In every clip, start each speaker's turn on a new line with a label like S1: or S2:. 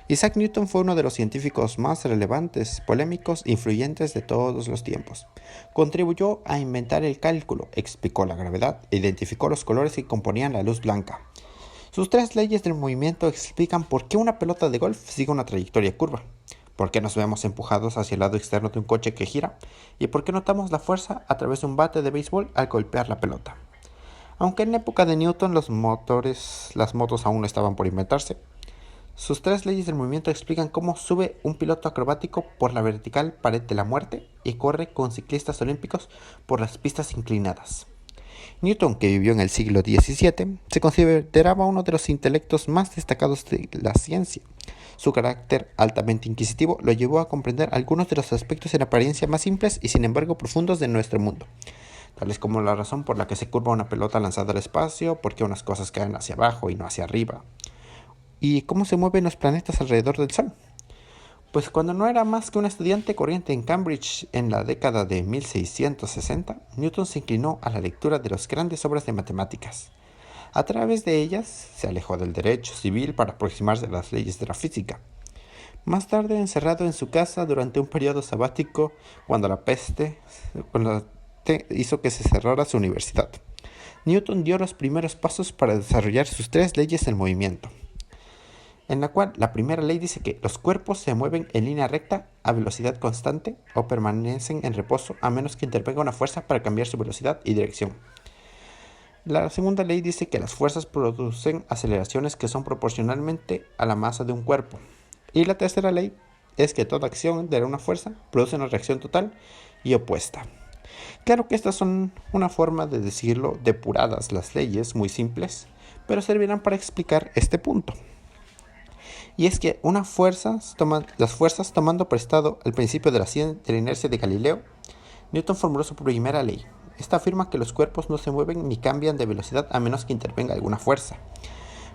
S1: Isaac Newton fue uno de los científicos más relevantes, polémicos e influyentes de todos los tiempos. Contribuyó a inventar el cálculo, explicó la gravedad e identificó los colores que componían la luz blanca. Sus tres leyes del movimiento explican por qué una pelota de golf sigue una trayectoria curva, por qué nos vemos empujados hacia el lado externo de un coche que gira y por qué notamos la fuerza a través de un bate de béisbol al golpear la pelota. Aunque en la época de Newton las motos aún no estaban por inventarse, sus tres leyes del movimiento explican cómo sube un piloto acrobático por la vertical pared de la muerte y corre con ciclistas olímpicos por las pistas inclinadas. Newton, que vivió en el siglo XVII, se consideraba uno de los intelectos más destacados de la ciencia. Su carácter altamente inquisitivo lo llevó a comprender algunos de los aspectos en apariencia más simples y sin embargo profundos de nuestro mundo, tales como la razón por la que se curva una pelota lanzada al espacio, por qué unas cosas caen hacia abajo y no hacia arriba, y cómo se mueven los planetas alrededor del Sol. Pues cuando no era más que un estudiante corriente en Cambridge en la década de 1660, Newton se inclinó a la lectura de las grandes obras de matemáticas. A través de ellas se alejó del derecho civil para aproximarse a las leyes de la física. Más tarde, encerrado en su casa durante un periodo sabático, cuando la peste hizo que se cerrara su universidad, Newton dio los primeros pasos para desarrollar sus tres leyes del movimiento, en la cual la primera ley dice que los cuerpos se mueven en línea recta a velocidad constante o permanecen en reposo a menos que intervenga una fuerza para cambiar su velocidad y dirección. La segunda ley dice que las fuerzas producen aceleraciones que son proporcionalmente a la masa de un cuerpo. Y la tercera ley es que toda acción de una fuerza produce una reacción total y opuesta. Claro que estas son una forma de decirlo depuradas las leyes, muy simples, pero servirán para explicar este punto. Y es que las fuerzas tomando prestado el principio de la inercia de Galileo, Newton formuló su primera ley. Esta afirma que los cuerpos no se mueven ni cambian de velocidad a menos que intervenga alguna fuerza.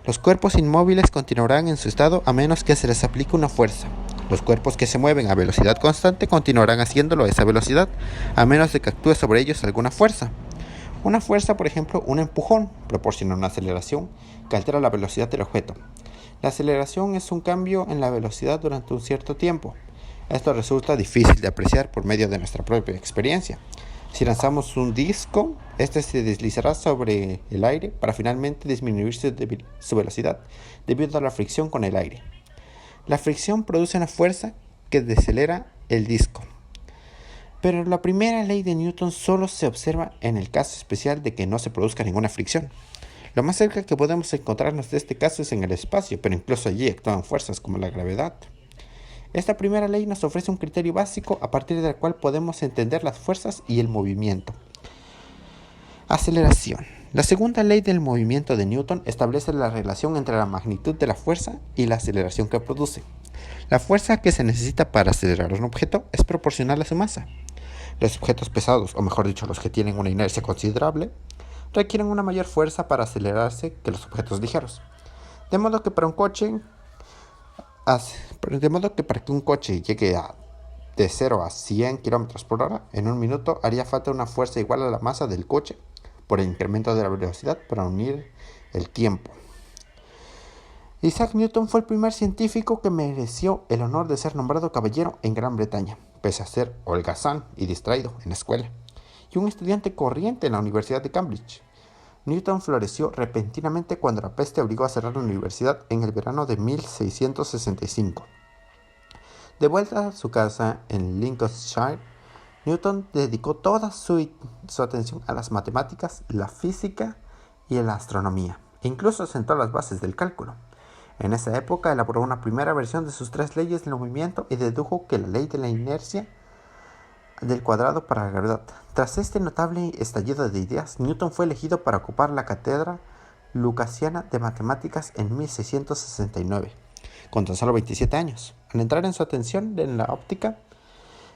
S1: Los cuerpos inmóviles continuarán en su estado a menos que se les aplique una fuerza. Los cuerpos que se mueven a velocidad constante continuarán haciéndolo a esa velocidad a menos de que actúe sobre ellos alguna fuerza. Una fuerza, por ejemplo, un empujón, proporciona una aceleración que altera la velocidad del objeto. La aceleración es un cambio en la velocidad durante un cierto tiempo. Esto resulta difícil de apreciar por medio de nuestra propia experiencia. Si lanzamos un disco, este se deslizará sobre el aire para finalmente disminuir su velocidad debido a la fricción con el aire. La fricción produce una fuerza que decelera el disco. Pero la primera ley de Newton solo se observa en el caso especial de que no se produzca ninguna fricción. Lo más cerca que podemos encontrarnos de este caso es en el espacio, pero incluso allí actúan fuerzas como la gravedad. Esta primera ley nos ofrece un criterio básico a partir del cual podemos entender las fuerzas y el movimiento. Aceleración. La segunda ley del movimiento de Newton establece la relación entre la magnitud de la fuerza y la aceleración que produce. La fuerza que se necesita para acelerar un objeto es proporcional a su masa. Los objetos pesados, o mejor dicho, los que tienen una inercia considerable, requieren una mayor fuerza para acelerarse que los objetos ligeros. De modo que para que un coche llegue de 0 a 100 km por hora en un minuto haría falta una fuerza igual a la masa del coche por el incremento de la velocidad para unir el tiempo. Isaac Newton fue el primer científico que mereció el honor de ser nombrado caballero en Gran Bretaña, pese a ser holgazán y distraído en la escuela, y un estudiante corriente en la Universidad de Cambridge. Newton floreció repentinamente cuando la peste obligó a cerrar la universidad en el verano de 1665. De vuelta a su casa en Lincolnshire, Newton dedicó toda su atención a las matemáticas, la física y la astronomía, e incluso sentó las bases del cálculo. En esa época elaboró una primera versión de sus tres leyes del movimiento y dedujo que la ley de la inercia del cuadrado para la gravedad. Tras este notable estallido de ideas, Newton fue elegido para ocupar la cátedra lucasiana de matemáticas en 1669, con tan solo 27 años. Al entrar en su atención en la óptica,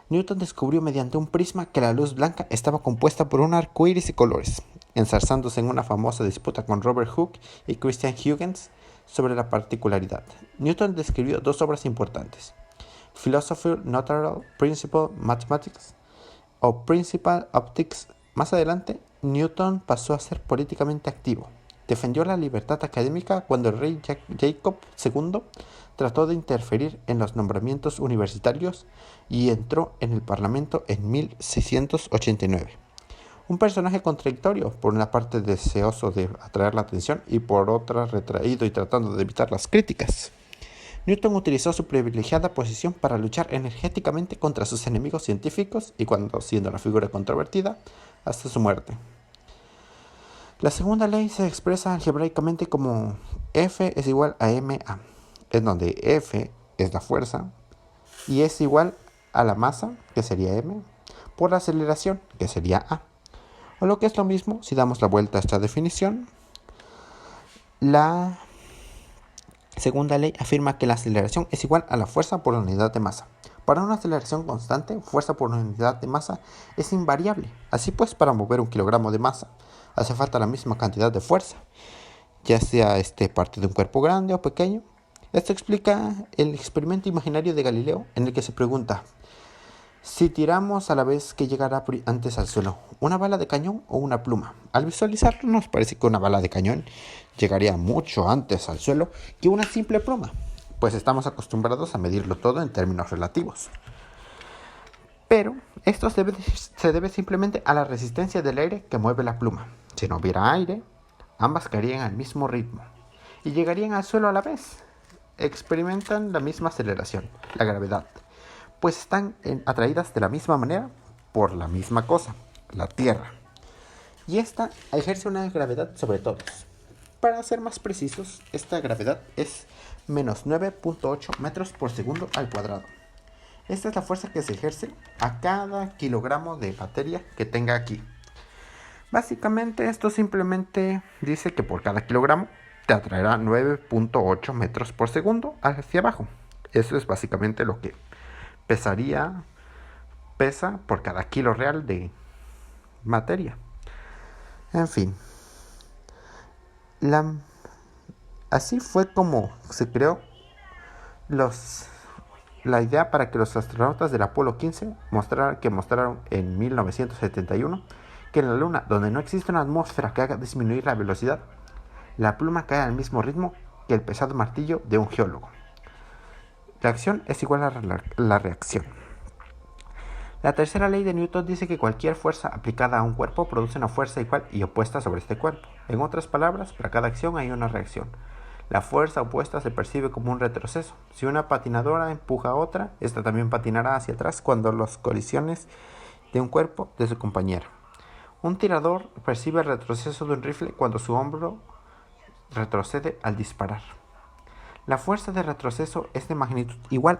S1: Newton descubrió mediante un prisma que la luz blanca estaba compuesta por un arco iris de colores, enzarzándose en una famosa disputa con Robert Hooke y Christian Huygens sobre la particularidad. Newton describió dos obras importantes: Philosophy Natural Principle Mathematics o Principal Optics. Más adelante, Newton pasó a ser políticamente activo. defendió la libertad académica cuando el rey Jacob II trató de interferir en los nombramientos universitarios y entró en el Parlamento en 1689. Un personaje contradictorio, por una parte deseoso de atraer la atención y por otra retraído y tratando de evitar las críticas. Newton utilizó su privilegiada posición para luchar energéticamente contra sus enemigos científicos y cuando siendo una figura controvertida hasta su muerte. La segunda ley se expresa algebraicamente como F es igual a ma, en donde F es la fuerza y es igual a la masa, que sería m, por la aceleración, que sería a. O lo que es lo mismo, si damos la vuelta a esta definición, la segunda ley afirma que la aceleración es igual a la fuerza por la unidad de masa. Para una aceleración constante, fuerza por unidad de masa es invariable. Así pues, para mover 1 kilogramo de masa, hace falta la misma cantidad de fuerza, ya sea parte de un cuerpo grande o pequeño. Esto explica el experimento imaginario de Galileo, en el que se pregunta: si tiramos a la vez, ¿qué llegará antes al suelo? ¿Una bala de cañón o una pluma? Al visualizarlo nos parece que una bala de cañón llegaría mucho antes al suelo que una simple pluma, pues estamos acostumbrados a medirlo todo en términos relativos. Pero esto se debe simplemente a la resistencia del aire que mueve la pluma. Si no hubiera aire, ambas caerían al mismo ritmo y llegarían al suelo a la vez. Experimentan la misma aceleración, la gravedad, pues están atraídas de la misma manera por la misma cosa, la Tierra. Y esta ejerce una gravedad sobre todos. Para ser más precisos, esta gravedad es menos 9.8 metros por segundo al cuadrado. Esta es la fuerza que se ejerce a cada kilogramo de materia que tenga aquí. Básicamente esto simplemente dice que por cada kilogramo te atraerá 9.8 metros por segundo hacia abajo. Eso es básicamente lo que pesa por cada kilo real de materia. En fin, así fue como se creó la idea para que los astronautas del Apolo 15 mostraron en 1971 que en la Luna, donde no existe una atmósfera que haga disminuir la velocidad, la pluma cae al mismo ritmo que el pesado martillo de un geólogo. La acción es igual a la reacción. La tercera ley de Newton dice que cualquier fuerza aplicada a un cuerpo produce una fuerza igual y opuesta sobre este cuerpo. En otras palabras, para cada acción hay una reacción. La fuerza opuesta se percibe como un retroceso. Si una patinadora empuja a otra, esta también patinará hacia atrás cuando las colisiones de un cuerpo de su compañero. Un tirador percibe el retroceso de un rifle cuando su hombro retrocede al disparar. La fuerza de retroceso es de magnitud igual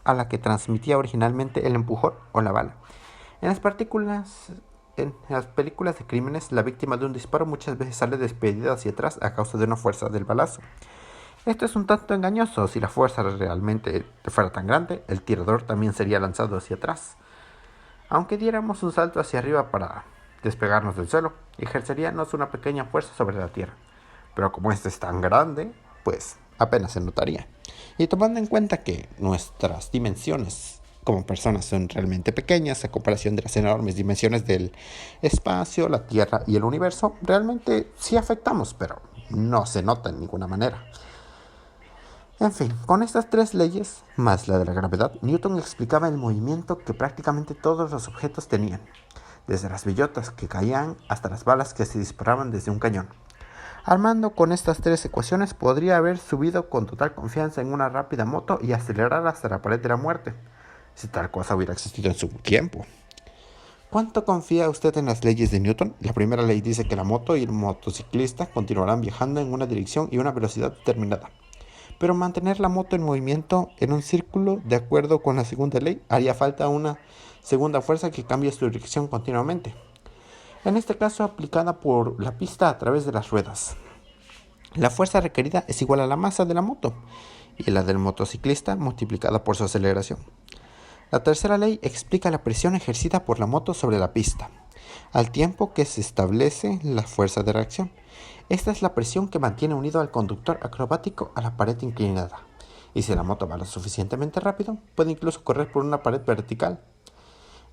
S1: a la que transmitía originalmente el empujón o la bala. En las películas de crímenes, la víctima de un disparo muchas veces sale despedida hacia atrás a causa de una fuerza del balazo. Esto es un tanto engañoso. Si la fuerza realmente fuera tan grande, el tirador también sería lanzado hacia atrás. Aunque diéramos un salto hacia arriba para despegarnos del suelo, ejerceríamos una pequeña fuerza sobre la Tierra. Pero como este es tan grande, pues apenas se notaría. Y tomando en cuenta que nuestras dimensiones como personas son realmente pequeñas a comparación de las enormes dimensiones del espacio, la Tierra y el universo, realmente sí afectamos, pero no se nota en ninguna manera. En fin, con estas tres leyes, más la de la gravedad, Newton explicaba el movimiento que prácticamente todos los objetos tenían, desde las bellotas que caían hasta las balas que se disparaban desde un cañón. Armando con estas tres ecuaciones podría haber subido con total confianza en una rápida moto y acelerar hasta la pared de la muerte, si tal cosa hubiera existido en su tiempo. ¿Cuánto confía usted en las leyes de Newton? La primera ley dice que la moto y el motociclista continuarán viajando en una dirección y una velocidad determinada. Pero mantener la moto en movimiento en un círculo, de acuerdo con la segunda ley, haría falta una segunda fuerza que cambie su dirección continuamente. En este caso, aplicada por la pista a través de las ruedas. La fuerza requerida es igual a la masa de la moto y la del motociclista multiplicada por su aceleración. La tercera ley explica la presión ejercida por la moto sobre la pista, al tiempo que se establece la fuerza de reacción. Esta es la presión que mantiene unido al conductor acrobático a la pared inclinada. Y si la moto va lo suficientemente rápido, puede incluso correr por una pared vertical.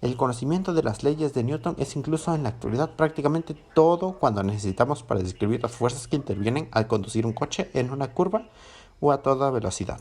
S1: El conocimiento de las leyes de Newton es incluso en la actualidad prácticamente todo cuando necesitamos para describir las fuerzas que intervienen al conducir un coche en una curva o a toda velocidad.